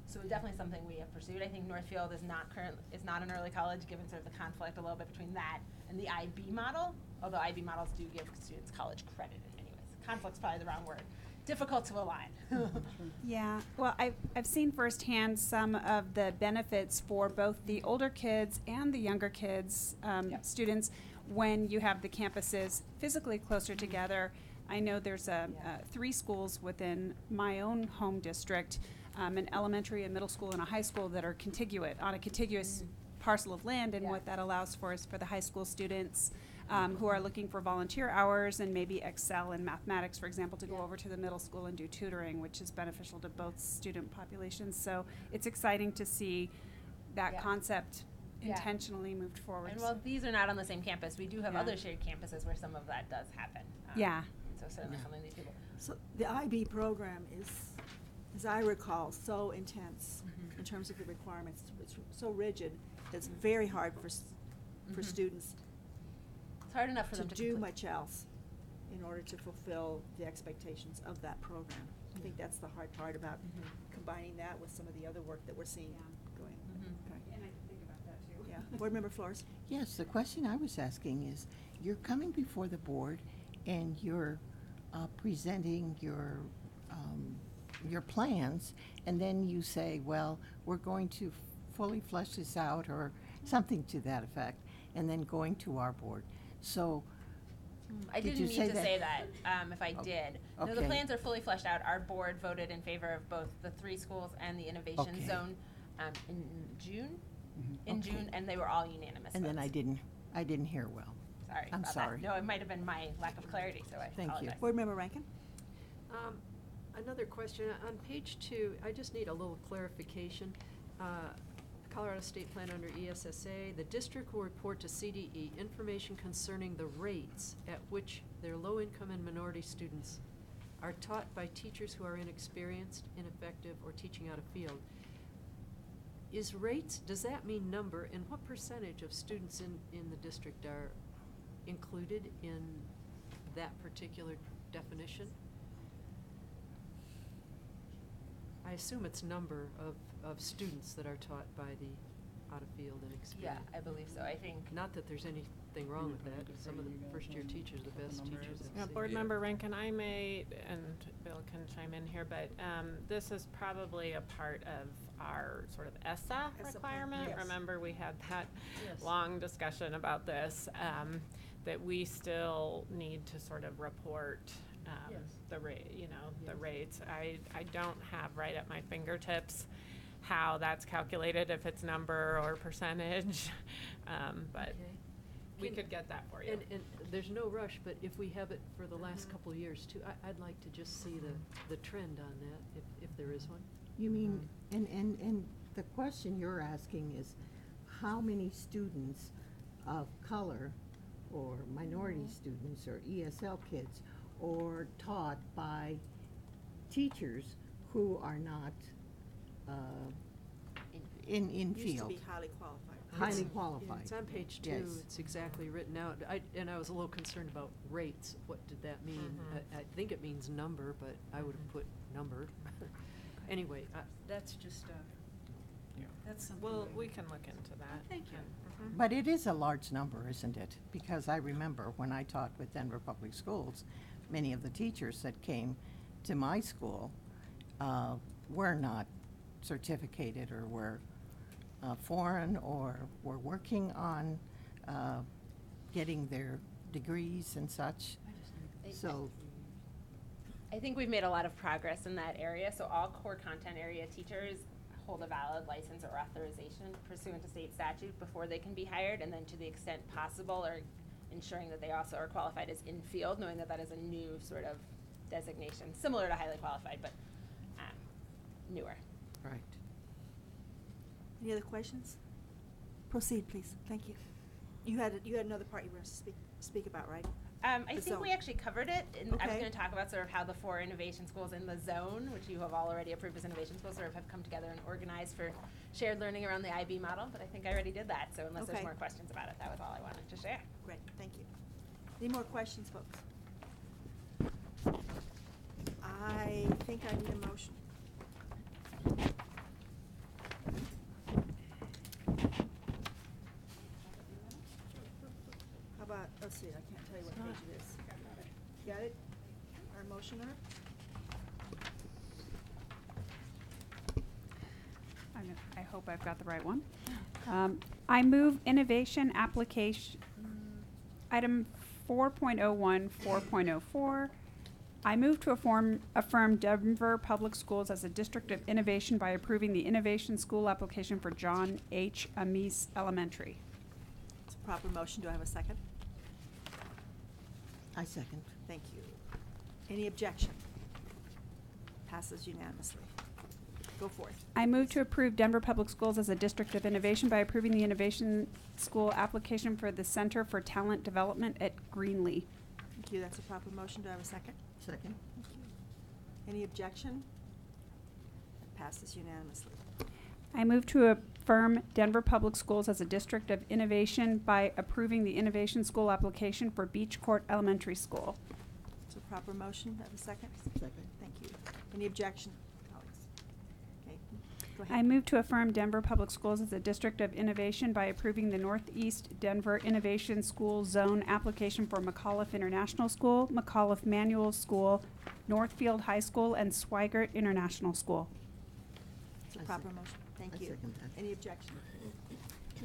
[SPEAKER 11] So definitely something we have pursued. I think Northfield is not an early college, given sort of the conflict a little bit between that and the IB model, although IB models do give students college credit in many ways. Conflict's probably the wrong word. Difficult to align.
[SPEAKER 7] Yeah, well, I've seen firsthand some of the benefits for both the older kids and the younger kids, students, when you have the campuses physically closer together. I know there's 3 schools within my own home district, an elementary, a middle school, and a high school that are contiguous, on a contiguous parcel of land, and what that allows for is for the high school students who are looking for volunteer hours and maybe excel in mathematics, for example, to go over to the middle school and do tutoring, which is beneficial to both student populations. So it's exciting to see that concept intentionally moved forward.
[SPEAKER 11] And while these are not on the same campus, we do have other shared campuses where some of that does happen. So certainly something these people.
[SPEAKER 1] So the IB program is, as I recall, so intense in terms of the requirements. It's so rigid. It's very hard for students
[SPEAKER 11] It's hard enough for
[SPEAKER 1] to
[SPEAKER 11] them to
[SPEAKER 1] do
[SPEAKER 11] complete.
[SPEAKER 1] much else in order to fulfill the expectations of that program. I think that's the hard part about combining that with some of the other work that we're seeing going. Okay.
[SPEAKER 7] And I think about that too.
[SPEAKER 1] Yeah. Board Member Flores?
[SPEAKER 13] Yes, the question I was asking is, you're coming before the board and you're presenting your plans, and then you say, well, we're going to fully flesh this out, or something to that effect, and then going to our board. So,
[SPEAKER 11] I
[SPEAKER 13] Did
[SPEAKER 11] didn't
[SPEAKER 13] you
[SPEAKER 11] need
[SPEAKER 13] say
[SPEAKER 11] to
[SPEAKER 13] that?
[SPEAKER 11] say that, if I did. No, the
[SPEAKER 13] okay.
[SPEAKER 11] plans are fully fleshed out. Our board voted in favor of both the 3 schools and the innovation
[SPEAKER 13] Okay.
[SPEAKER 11] zone in June. In
[SPEAKER 13] Okay.
[SPEAKER 11] June, and they were all unanimous
[SPEAKER 13] and then
[SPEAKER 11] votes.
[SPEAKER 13] I didn't hear well.
[SPEAKER 11] Sorry
[SPEAKER 13] I'm
[SPEAKER 11] about
[SPEAKER 13] sorry.
[SPEAKER 11] that. No, it might have been my lack of clarity, so I
[SPEAKER 13] Thank you.
[SPEAKER 11] apologize.
[SPEAKER 1] Board Member Rankin?
[SPEAKER 3] Another question, on page 2, I just need a little clarification. A Colorado State Plan under ESSA, the district will report to CDE information concerning the rates at which their low-income and minority students are taught by teachers who are inexperienced, ineffective, or teaching out of field. Is rates, does that mean number, and what percentage of students in the district are included in that particular definition? I assume it's number of students that are taught by the out-of-field and
[SPEAKER 11] Yeah,
[SPEAKER 3] experienced.
[SPEAKER 11] I believe so. I think.
[SPEAKER 3] Not that there's anything wrong with that. Some of the first-year teachers are the best teachers I've
[SPEAKER 5] Yeah,
[SPEAKER 3] seen.
[SPEAKER 5] Board
[SPEAKER 9] Yeah.
[SPEAKER 5] Member Rankin, I may, and Bill can chime in here, but this is probably a part of our sort of ESSA
[SPEAKER 1] ESSA plan,
[SPEAKER 5] requirement.
[SPEAKER 1] yes.
[SPEAKER 5] Remember, we had that
[SPEAKER 3] Yes.
[SPEAKER 5] long discussion about this, that we still need to sort of report
[SPEAKER 3] Yes.
[SPEAKER 5] the rate, you know, the
[SPEAKER 3] Yes.
[SPEAKER 5] rates. I don't have right at my fingertips how that's calculated, if it's number or percentage, but
[SPEAKER 3] Okay.
[SPEAKER 5] we
[SPEAKER 3] Can-
[SPEAKER 5] could get that for you.
[SPEAKER 3] And there's no rush, but if we have it for the last couple of years too, I'd like to just see the trend on that, if there is one.
[SPEAKER 13] You mean, and the question you're asking is, how many students of color or minority students or ESL kids are taught by teachers who are not in
[SPEAKER 1] Used to
[SPEAKER 13] field?
[SPEAKER 1] be highly qualified.
[SPEAKER 13] Highly
[SPEAKER 3] Yeah,
[SPEAKER 13] qualified.
[SPEAKER 3] it's on page 2,
[SPEAKER 13] Yes.
[SPEAKER 3] it's exactly written out. And I was a little concerned about rates, what did that mean?
[SPEAKER 5] Mhm.
[SPEAKER 3] I think it means number, but I would have put number. Anyway, that's just, that's something.
[SPEAKER 5] Well, we can look into that.
[SPEAKER 3] Thank you.
[SPEAKER 5] Mhm.
[SPEAKER 13] But it is a large number, isn't it? Because I remember when I taught with Denver Public Schools, many of the teachers that came to my school were not certificated or were foreign or were working on getting their degrees and such. So,
[SPEAKER 11] I think we've made a lot of progress in that area. So all core content area teachers hold a valid license or authorization pursuant to state statute before they can be hired, and then to the extent possible, are ensuring that they also are qualified as in-field, knowing that that is a new sort of designation, similar to highly qualified, but newer.
[SPEAKER 13] right.
[SPEAKER 1] Any other questions? Proceed, please. Thank you. You had another part you were to speak about, right?
[SPEAKER 11] I
[SPEAKER 1] The
[SPEAKER 11] think we
[SPEAKER 1] zone.
[SPEAKER 11] actually covered it, and I was
[SPEAKER 1] Okay.
[SPEAKER 11] going to talk about sort of how the 4 innovation schools in the zone, which you have all already approved as innovation schools, sort of have come together and organized for shared learning around the IB model, but I think I already did that, so unless there's
[SPEAKER 1] Okay.
[SPEAKER 11] more questions about it, that was all I wanted to share.
[SPEAKER 1] Great, thank you. Any more questions, folks? I think I need a motion. How about, let's see, I can't tell you what page it is. Got it? Our motioner?
[SPEAKER 7] I hope I've got the right one. I move innovation application, item 4.01, 4.04. I move to affirm Denver Public Schools as a district of innovation by approving the innovation school application for John H. Amis Elementary.
[SPEAKER 1] It's a proper motion. Do I have a second?
[SPEAKER 13] I second.
[SPEAKER 1] Thank you. Any objection? Passes unanimously. Go forth.
[SPEAKER 7] I move to approve Denver Public Schools as a district of innovation by approving the innovation school application for the Center for Talent Development at Greenlee.
[SPEAKER 1] Thank you. That's a proper motion. Do I have a second?
[SPEAKER 13] Second.
[SPEAKER 1] Thank you. Any objection? Passes unanimously.
[SPEAKER 7] I move to affirm Denver Public Schools as a district of innovation by approving the innovation school application for Beach Court Elementary School.
[SPEAKER 1] It's a proper motion. Do I have a second?
[SPEAKER 13] Second.
[SPEAKER 1] Thank you. Any objection, colleagues? Okay, go
[SPEAKER 7] I
[SPEAKER 1] ahead.
[SPEAKER 7] move to affirm Denver Public Schools as a district of innovation by approving the Northeast Denver Innovation School Zone application for McAuliffe International School, McAuliffe Manual School, Northfield High School, and Swigert International School.
[SPEAKER 1] It's a
[SPEAKER 13] I
[SPEAKER 1] proper
[SPEAKER 13] sec-
[SPEAKER 1] motion.
[SPEAKER 13] I
[SPEAKER 1] Thank you.
[SPEAKER 13] second that.
[SPEAKER 1] Any objection?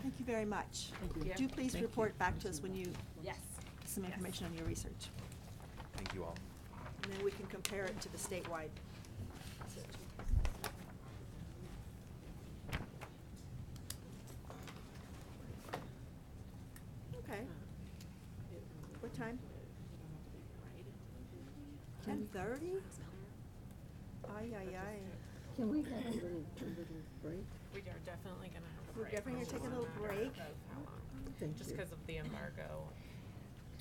[SPEAKER 1] Thank you very much.
[SPEAKER 3] Thank you.
[SPEAKER 1] Do please
[SPEAKER 13] Thank you.
[SPEAKER 1] report back to us when you,
[SPEAKER 11] Yes.
[SPEAKER 1] some information on your research.
[SPEAKER 9] Thank you all.
[SPEAKER 1] And then we can compare it to the statewide. Okay. What time? 10:30? Ay, ay, ay.
[SPEAKER 6] Can we have a little break?
[SPEAKER 5] We are definitely gonna have a
[SPEAKER 1] We're
[SPEAKER 5] break.
[SPEAKER 1] definitely gonna take a little break.
[SPEAKER 5] How long?
[SPEAKER 6] Thank
[SPEAKER 5] Just
[SPEAKER 6] you.
[SPEAKER 5] because of the embargo.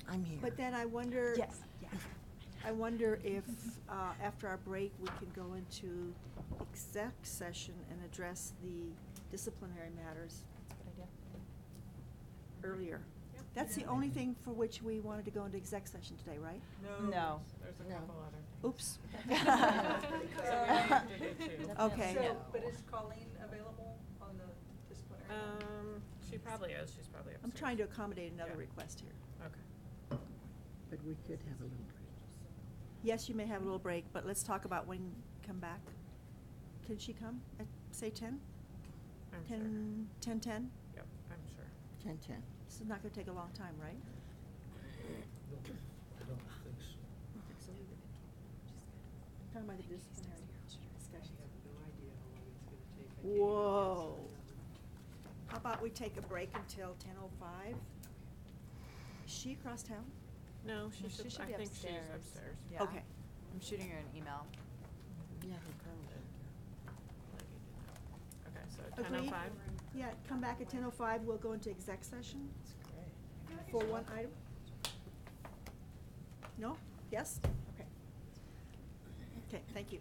[SPEAKER 6] I'm here.
[SPEAKER 1] But then I wonder.
[SPEAKER 4] Yes, yeah.
[SPEAKER 1] I wonder if, after our break, we can go into exec session and address the disciplinary matters
[SPEAKER 4] That's a good idea.
[SPEAKER 1] earlier.
[SPEAKER 5] Yep.
[SPEAKER 1] That's the only thing for which we wanted to go into exec session today, right?
[SPEAKER 4] No.
[SPEAKER 5] There's a
[SPEAKER 6] No.
[SPEAKER 5] couple other.
[SPEAKER 1] Oops.
[SPEAKER 5] So we may have to do two.
[SPEAKER 1] Okay.
[SPEAKER 8] But is Colleen available on the disciplinary?
[SPEAKER 5] She probably is, she's probably upstairs.
[SPEAKER 1] I'm trying to accommodate another
[SPEAKER 5] Yeah.
[SPEAKER 1] request here.
[SPEAKER 5] Okay.
[SPEAKER 6] But we could have a little break.
[SPEAKER 1] Yes, you may have a little break, but let's talk about when you come back. Can she come at, say, 10?
[SPEAKER 5] I'm sure.
[SPEAKER 1] 10:10?
[SPEAKER 5] Yep, I'm sure.
[SPEAKER 6] 10:10.
[SPEAKER 1] This is not gonna take a long time, right?
[SPEAKER 10] I don't think so.
[SPEAKER 1] I don't think so either. Talking about the disciplinary discussions. Whoa. How about we take a break until 10:05? Is she across town?
[SPEAKER 5] No,
[SPEAKER 4] She
[SPEAKER 5] she should,
[SPEAKER 4] should
[SPEAKER 5] I
[SPEAKER 4] be
[SPEAKER 5] think she's
[SPEAKER 4] upstairs.
[SPEAKER 5] upstairs.
[SPEAKER 4] Yeah.
[SPEAKER 1] Okay.
[SPEAKER 4] I'm shooting her an email.
[SPEAKER 6] Yeah, we probably.
[SPEAKER 5] Okay, so
[SPEAKER 1] Agreed?
[SPEAKER 5] 10:05?
[SPEAKER 1] Yeah, come back at 10:05, we'll go into exec session. For one item? No? Yes? Okay. Okay, thank you.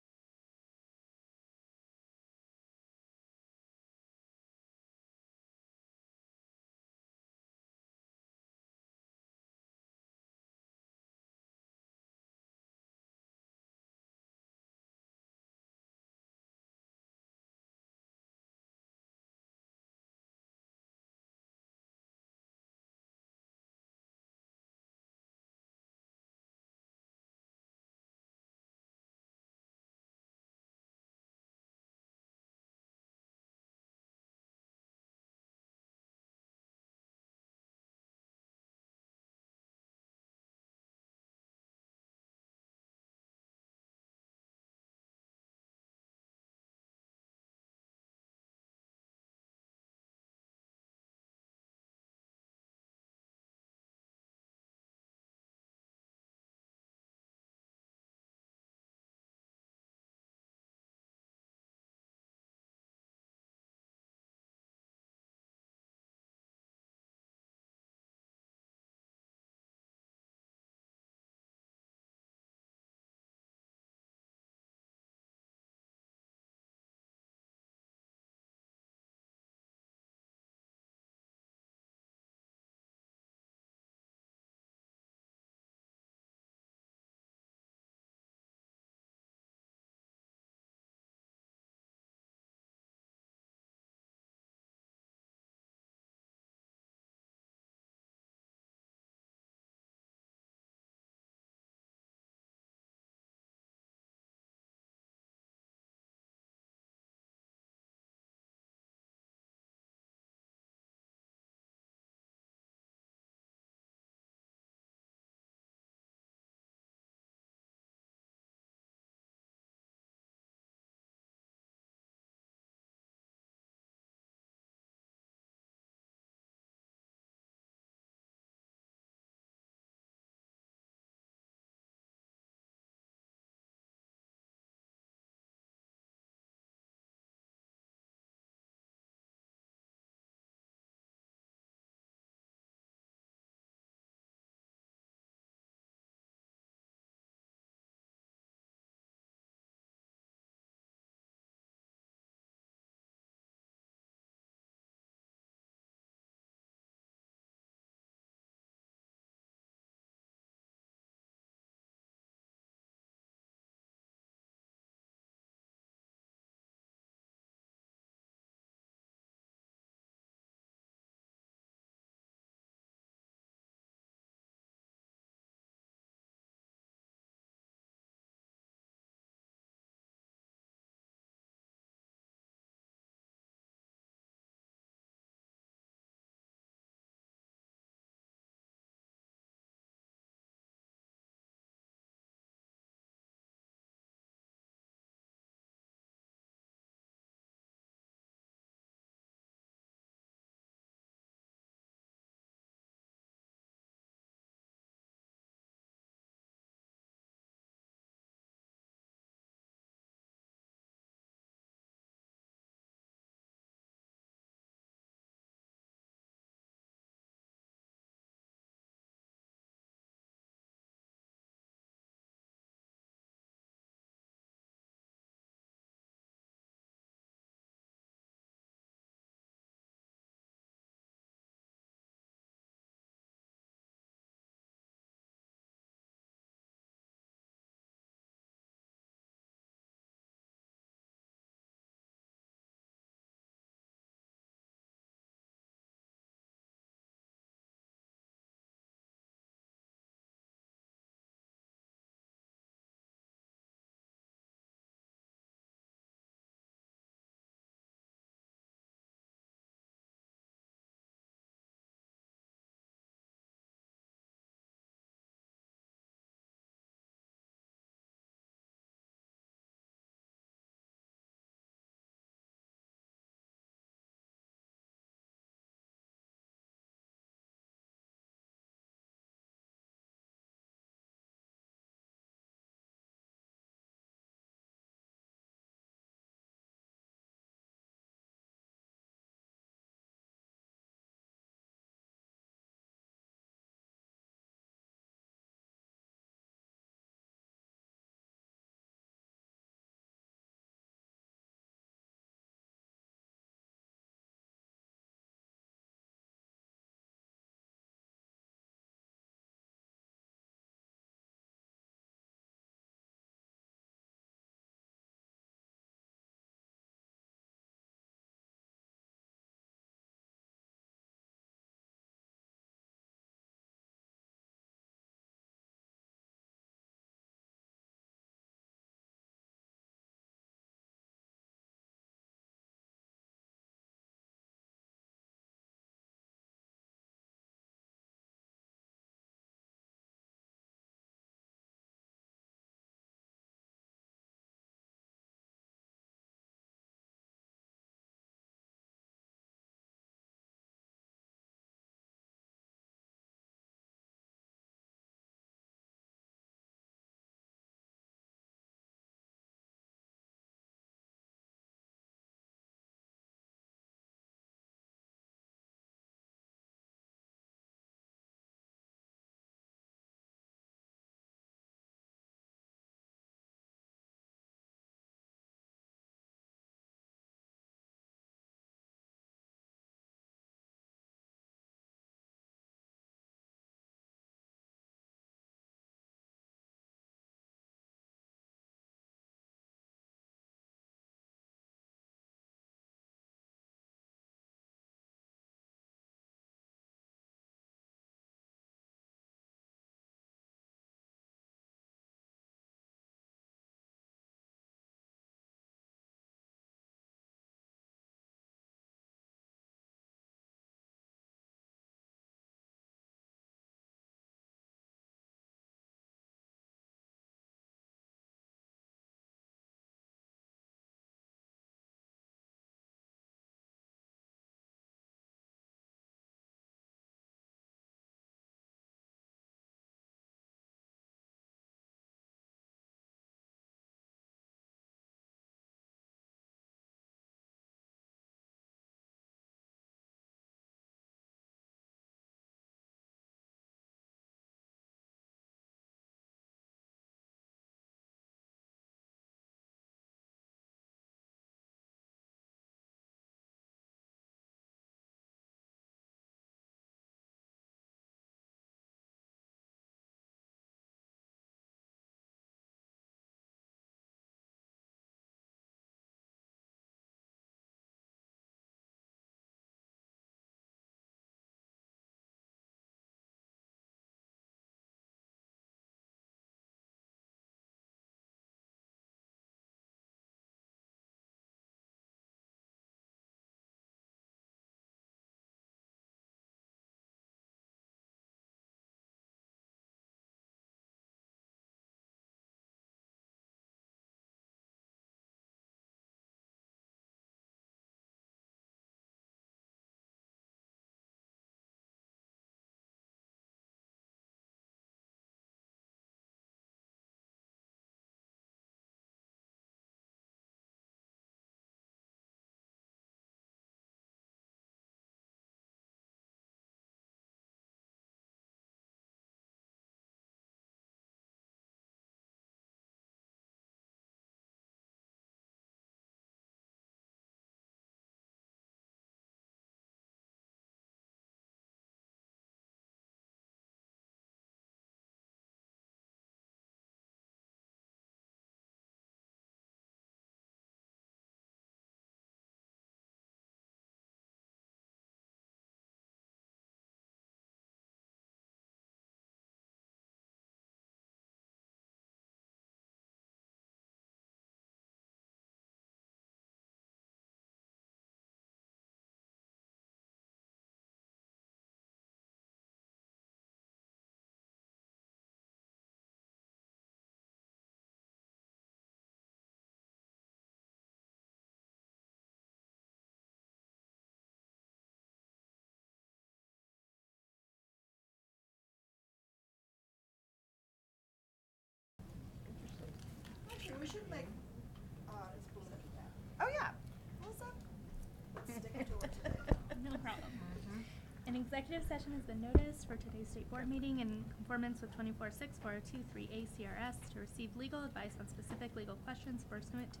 [SPEAKER 2] An executive session has been noticed for today's state board meeting in conformance with 24-6-402-3A CRS to receive legal advice on specific legal questions pursuant to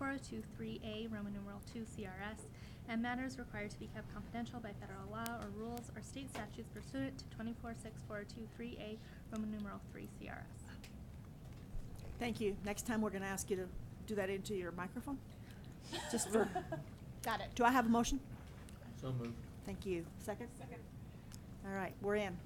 [SPEAKER 2] 24-6-402-3A Roman numeral 2 CRS and matters required to be kept confidential by federal law or rules or state statutes pursuant to 24-6-402-3A Roman numeral 3 CRS.
[SPEAKER 1] Thank you. Next time, we're gonna ask you to do that into your microphone. Just for,
[SPEAKER 2] Got it.
[SPEAKER 1] do I have a motion?
[SPEAKER 10] So moved.
[SPEAKER 1] Thank you. Second? Second. All right, we're in.